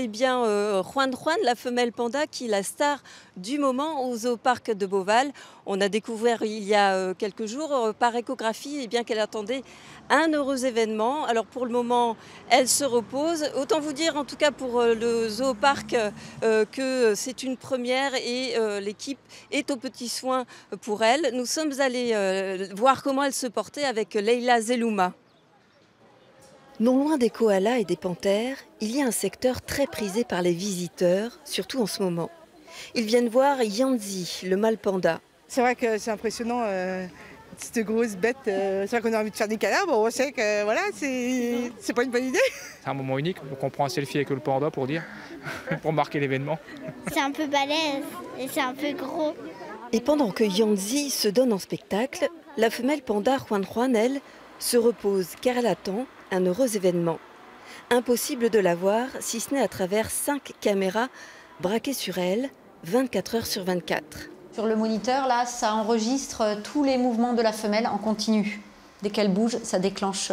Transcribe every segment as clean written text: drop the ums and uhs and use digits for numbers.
appelez bien Juan Juan, la femelle panda, qui est la star du moment au zooparc de Beauval. On a découvert il y a quelques jours par échographie qu'elle attendait un heureux événement. Alors pour le moment, elle se repose. Autant vous dire en tout cas pour le zooparc que c'est une première et l'équipe est aux petits soins pour elle. Nous sommes allés voir comment elle se portait avec Leila Zelouma. Non loin des koalas et des panthères, il y a un secteur très prisé par les visiteurs, surtout en ce moment. Ils viennent voir Yanzi, le mâle panda. C'est vrai que c'est impressionnant, cette grosse bête. C'est vrai qu'on a envie de faire des câlins, bon, on sait que voilà, c'est pas une bonne idée. C'est un moment unique, donc on prend un selfie avec le panda pour dire, pour marquer l'événement. C'est un peu balèze et c'est un peu gros. Et pendant que Yanzi se donne en spectacle, la femelle panda Juan Juan, elle, se repose car elle attend un heureux événement. Impossible de la voir si ce n'est à travers 5 caméras braquées sur elle 24 heures sur 24. Sur le moniteur, là, ça enregistre tous les mouvements de la femelle en continu. Dès qu'elle bouge, ça déclenche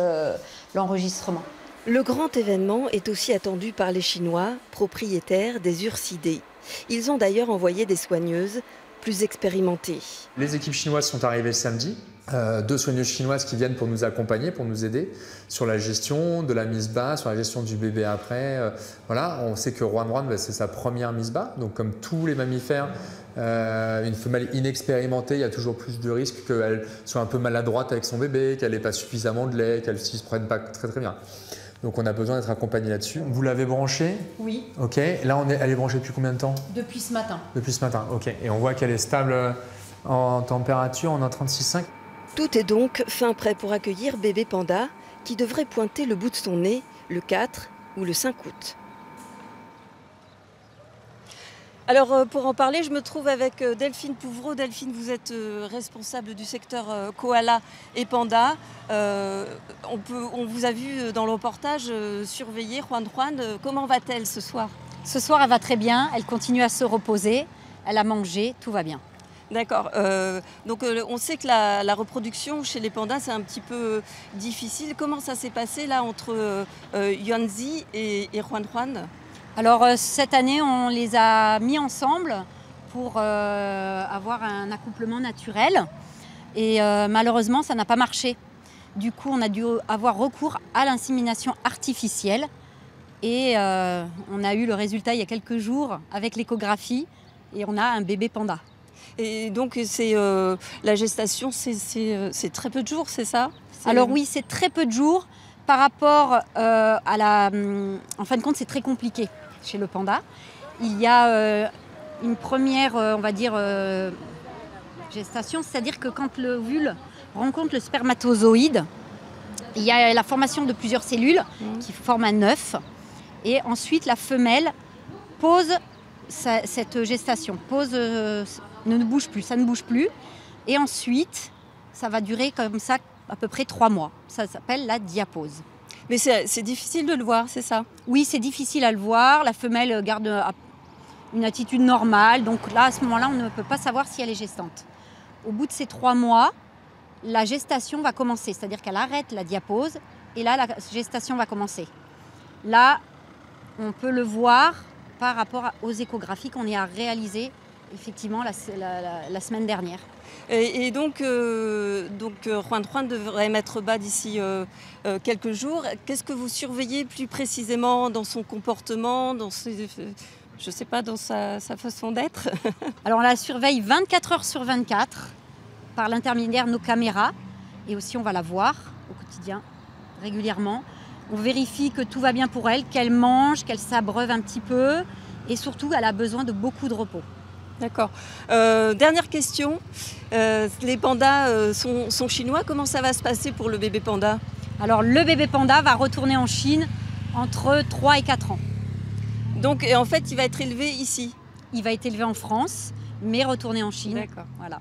l'enregistrement. Le grand événement est aussi attendu par les Chinois, propriétaires des ursidés. Ils ont d'ailleurs envoyé des soigneuses plus expérimentées. Les équipes chinoises sont arrivées samedi. 2 soigneuses chinoises qui viennent pour nous accompagner, pour nous aider sur la gestion de la mise bas, sur la gestion du bébé après. Voilà, on sait que Juan Juan, c'est sa première mise bas. Donc comme tous les mammifères, une femelle inexpérimentée, il y a toujours plus de risques qu'elle soit un peu maladroite avec son bébé, qu'elle n'ait pas suffisamment de lait, qu'elle ne s'y prenne pas très bien. Donc on a besoin d'être accompagné là-dessus. Vous l'avez branchée? Oui. Ok. Là, elle est branchée depuis combien de temps? Depuis ce matin. Depuis ce matin, ok. Et on voit qu'elle est stable en température, en 36,5. Tout est donc fin prêt pour accueillir bébé panda qui devrait pointer le bout de son nez le 4 ou le 5 août. Alors pour en parler, je me trouve avec Delphine Pouvreau. Delphine, vous êtes responsable du secteur koala et panda. On vous a vu dans le reportage surveiller Juan Juan. Comment va-t-elle ce soir? Ce soir, elle va très bien. Elle continue à se reposer. Elle a mangé. Tout va bien. D'accord. Donc on sait que la reproduction chez les pandas, c'est un petit peu difficile. Comment ça s'est passé là entre Yanzi et Juan Juan? Alors cette année, on les a mis ensemble pour avoir un accouplement naturel. Et malheureusement, ça n'a pas marché. Du coup, on a dû avoir recours à l'insémination artificielle. Et on a eu le résultat il y a quelques jours avec l'échographie. Et on a un bébé panda. Et donc, la gestation, c'est très peu de jours, c'est ça? Alors oui, c'est très peu de jours. Par rapport à la... En fin de compte, c'est très compliqué chez le panda. Il y a une première, on va dire, gestation. C'est-à-dire que quand l'ovule rencontre le spermatozoïde, il y a la formation de plusieurs cellules qui forment un œuf. Et ensuite, la femelle pose cette gestation, ne bouge plus, ça ne bouge plus. Et ensuite, ça va durer comme ça à peu près 3 mois. Ça s'appelle la diapause. Mais c'est difficile de le voir, c'est ça? Oui, c'est difficile à le voir. La femelle garde une attitude normale. Donc là, à ce moment-là, on ne peut pas savoir si elle est gestante. Au bout de ces 3 mois, la gestation va commencer. C'est-à-dire qu'elle arrête la diapause et là, la gestation va commencer. Là, on peut le voir par rapport aux échographies qu'on a réalisées effectivement la semaine dernière. Et donc Juan Juan devrait mettre bas d'ici quelques jours. Qu'est-ce que vous surveillez plus précisément dans son comportement, dans je sais pas, dans sa façon d'être? Alors on la surveille 24 heures sur 24 par l'intermédiaire de nos caméras. Et aussi on va la voir au quotidien, régulièrement. On vérifie que tout va bien pour elle, qu'elle mange, qu'elle s'abreuve un petit peu. Et surtout, elle a besoin de beaucoup de repos. D'accord. Dernière question. Les pandas sont chinois. Comment ça va se passer pour le bébé panda? Alors, le bébé panda va retourner en Chine entre 3 et 4 ans. Donc, en fait, il va être élevé ici? Il va être élevé en France, mais retourner en Chine. D'accord. Voilà.